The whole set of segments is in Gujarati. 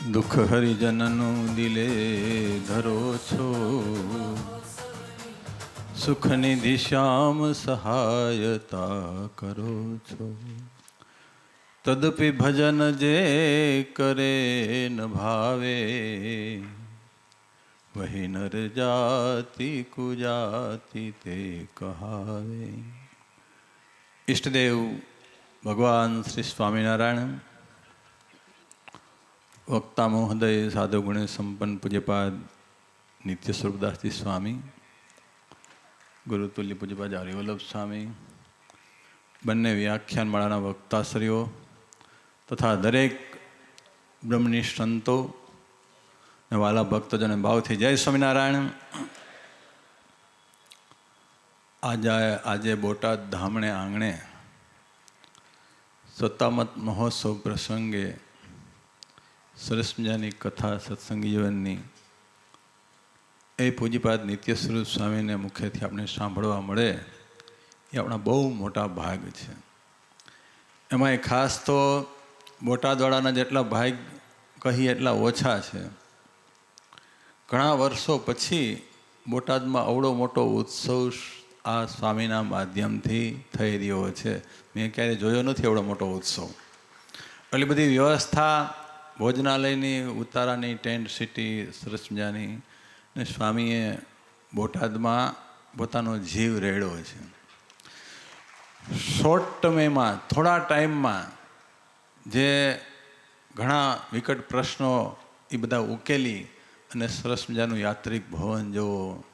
દુઃખ હરિજનનું દિલે ધરો છો, સુખની દિશામ સહાયતા કરો છો. તદપી ભજન જે કરે ન ભાવે, વહી નર જાતિ કુજાતિ તે કહાવે. ઈષ્ટદેવ ભગવાન શ્રી સ્વામિનારાયણ, વક્તા મહોદય સાધુ ગુણે સંપન્ન પૂજ્યપાદ નિત્ય સ્વરૂપદાસજી સ્વામી, ગુરુતુલ્ય પૂજ્યપાદ હરિવલ્લભ સ્વામી, બંને વ્યાખ્યાન માળાના વક્તાશ્રીઓ તથા દરેક બ્રહ્મનિષ્ઠ સંતો ને વાલા ભક્તજન ભાવથી જય સ્વામિનારાયણ. આજે બોટાદ ધામણે આંગણે સત્તામત મહોત્સવ પ્રસંગે સરસ મજાની કથા સત્સંગ જીવનની એ પૂજ્યપાદ નિત્ય સ્વરૂપ સ્વામીને મુખ્યથી આપણે સાંભળવા મળે એ આપણા બહુ મોટા ભાગ છે. એમાંય ખાસ તો બોટાદવાળાના જેટલા ભાગ કહીએ એટલા ઓછા છે. ઘણા વર્ષો પછી બોટાદમાં અવળો મોટો ઉત્સવ આ સ્વામીના માધ્યમથી થઈ રહ્યો છે. મેં ક્યારેય જોયો નથી એવડો મોટો ઉત્સવ. એટલી બધી વ્યવસ્થા, ભોજનાલયની, ઉતારાની, ટેન્ટ સિટી સરસ મજાની, ને સ્વામીએ બોટાદમાં પોતાનો જીવ રેડ્યો છે. શોર્ટ ટર્મેમાં, થોડા ટાઈમમાં જે ઘણા વિકટ પ્રશ્નો એ બધા ઉકેલી અને સરસ મજાનું યાત્રિક ભવન જુઓ,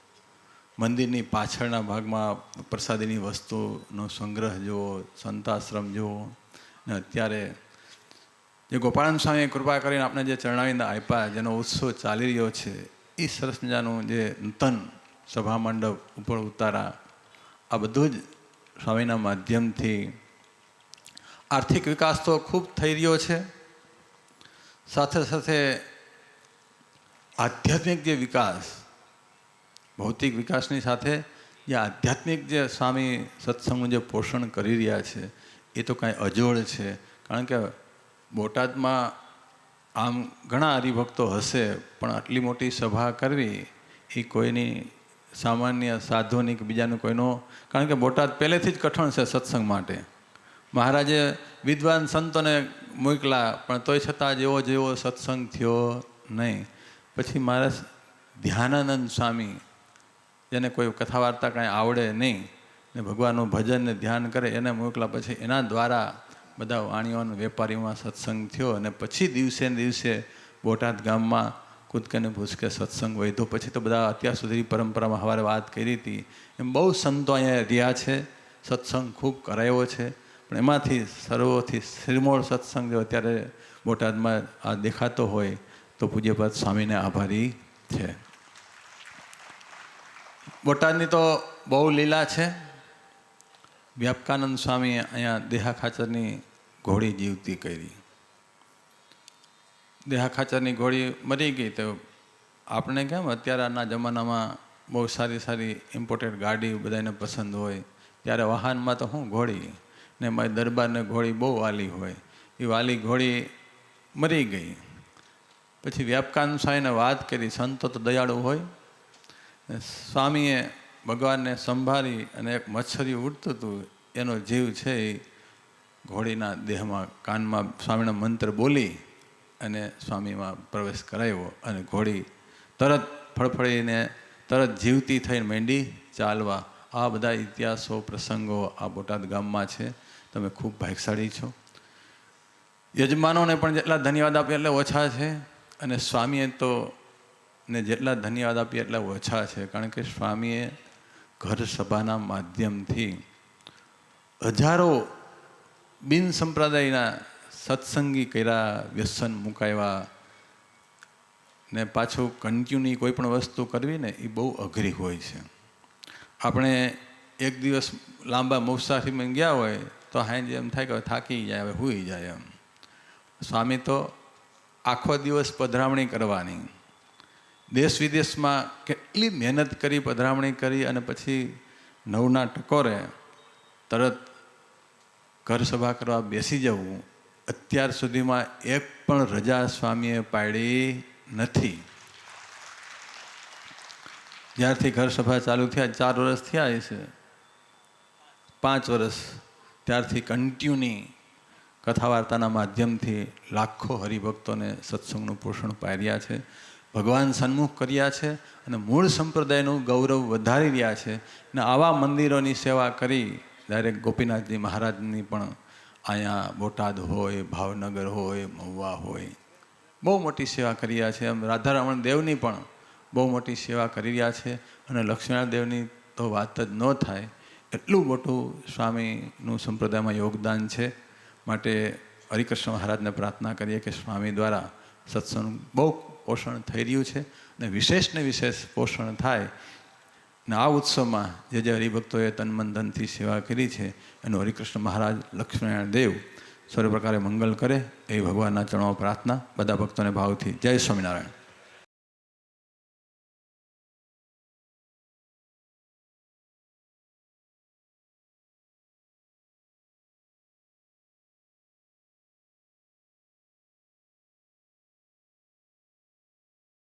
મંદિરની પાછળના ભાગમાં પ્રસાદીની વસ્તુનો સંગ્રહ જુઓ, સંતાશ્રમ જુઓ, ને અત્યારે જે ગોપાળન સ્વામીએ કૃપા કરીને આપણે જે ચરણાવિંદ આપ્યા, જેનો ઉત્સવ ચાલી રહ્યો છે, એ સરસ મજાનું જે નૂતન સભા મંડપ ઉપર ઉતારા, આ બધું જ સ્વામીના માધ્યમથી આર્થિક વિકાસ તો ખૂબ થઈ રહ્યો છે. સાથે સાથે આધ્યાત્મિક જે વિકાસ, ભૌતિક વિકાસની સાથે જે આધ્યાત્મિક જે સ્વામી સત્સંગનું જે પોષણ કરી રહ્યા છે એ તો કાંઈ અજોડ છે. કારણ કે બોટાદમાં આમ ઘણા હરિભક્તો હશે, પણ આટલી મોટી સભા કરવી એ કોઈની સામાન્ય સાધુની કે બીજાનું કોઈનો, કારણ કે બોટાદ પહેલેથી જ કઠણ છે સત્સંગ માટે. મહારાજે વિદ્વાન સંતોને મોકલા, પણ તોય છતાં જેવો જેવો સત્સંગ થયો નહીં. પછી મહારાજ ધ્યાનાનંદ સ્વામી, જેને કોઈ કથા વાર્તા કાંઈ આવડે નહીં ને ભગવાનનું ભજન ને ધ્યાન કરે, એને મોકલા. પછી એના દ્વારા બધા વાણીઓના વેપારીઓમાં સત્સંગ થયો અને પછી દિવસે ને દિવસે બોટાદ ગામમાં કૂદકે ને ભૂસકે સત્સંગ વધ્યો. પછી તો બધા અત્યાર સુધી પરંપરામાં સવારે વાત કરી હતી એમ બહુ સંતો અહીંયા રહ્યા છે, સત્સંગ ખૂબ કરાયો છે. પણ એમાંથી સર્વોથી શ્રીમોળ સત્સંગ જો અત્યારે બોટાદમાં આ દેખાતો હોય તો પૂજ્યપાદ સ્વામીને આભારી છે. બોટાદની તો બહુ લીલા છે. વ્યાપકાનંદ સ્વામીએ અહીંયા દેહા ખાચરની ઘોડી જીવતી કરી. દેહા ખાચરની ઘોડી મરી ગઈ તો આપણે કેમ અત્યારના જમાનામાં બહુ સારી સારી ઇમ્પોર્ટેડ ગાડી બધાને પસંદ હોય, ત્યારે વાહનમાં તો શું ઘોડી, ને મારી દરબારને ઘોડી બહુ વાલી હોય. એ વાલી ઘોડી મરી ગઈ. પછી વ્યાપકાનંદ સ્વામીને વાત કરી, સંતો તો દયાળુ હોય. સ્વામીએ ભગવાનને સંભાળી અને એક મચ્છરી ઉડતું હતું, એનો જીવ છે એ ઘોડીના દેહમાં કાનમાં સ્વામીના મંત્ર બોલી અને સ્વામીમાં પ્રવેશ કરાવ્યો અને ઘોડી તરત ફળફળીને તરત જીવતી થઈને માંડી ચાલવા. આ બધા ઇતિહાસો, પ્રસંગો આ બોટાદ ગામમાં છે. તમે ખૂબ ભાગ્યશાળી છો. યજમાનોને પણ જેટલા ધન્યવાદ આપીએ એટલે ઓછા છે, અને સ્વામીએ તો ને જેટલા ધન્યવાદ આપીએ એટલા ઓછા છે. કારણ કે સ્વામીએ ઘર સભાના માધ્યમથી હજારો બિન સંપ્રદાયના સત્સંગી કર્યા, વ્યસન મુકાવ્યા, ને પાછું કન્ટિન્યુ કોઈ પણ વસ્તુ કરવી ને એ બહુ અઘરી હોય છે. આપણે એક દિવસ લાંબા મુસાફરીમાં ગયા હોય તો હાંજે એમ થાય કે થાકી જાય, હવે સૂઈ જાય એમ. સ્વામી તો આખો દિવસ પધરામણી કરવાની, દેશ વિદેશમાં કેટલી મહેનત કરી, પધરામણી કરી, અને પછી નવના ટકોરે તરત ઘર સભા કરવા બેસી જવું અત્યાર સુધીમાં એક પણ રજા સ્વામીએ પાડી નથી. જ્યારથી ઘર સભા ચાલુ થયા 4 વર્ષ થયા છે, 5 વર્ષ, ત્યારથી કન્ટિન્યુની કથા વાર્તાના માધ્યમથી લાખો હરિભક્તોને સત્સંગનું પોષણ પાર્યા છે, ભગવાન સન્મુખ કર્યા છે અને મૂળ સંપ્રદાયનું ગૌરવ વધારી રહ્યા છે. અને આવા મંદિરોની સેવા કરી ડાયરેક્ટ ગોપીનાથજી મહારાજની પણ અહીંયા બોટાદ હોય, ભાવનગર હોય, મહુવા હોય, બહુ મોટી સેવા કરી રહ્યા છે. એમ રાધારમણ દેવની પણ બહુ મોટી સેવા કરી રહ્યા છે. અને લક્ષ્મીનારાયણ દેવની તો વાત જ ન થાય, એટલું મોટું સ્વામીનું સંપ્રદાયમાં યોગદાન છે. માટે હરિકૃષ્ણ મહારાજને પ્રાર્થના કરીએ કે સ્વામી દ્વારા સત્સંગ બહુ પોષણ થઈ રહ્યું છે અને વિશેષને વિશેષ પોષણ થાય. અને આ ઉત્સવમાં જે જે હરિભક્તોએ તન મન ધનથી સેવા કરી છે એનું હરિકૃષ્ણ મહારાજ, લક્ષ્મીનારાયણ દેવ સર્વ પ્રકારે મંગલ કરે એ ભગવાનના ચરણોમાં પ્રાર્થના. બધા ભક્તોને ભાવથી જય સ્વામિનારાયણ.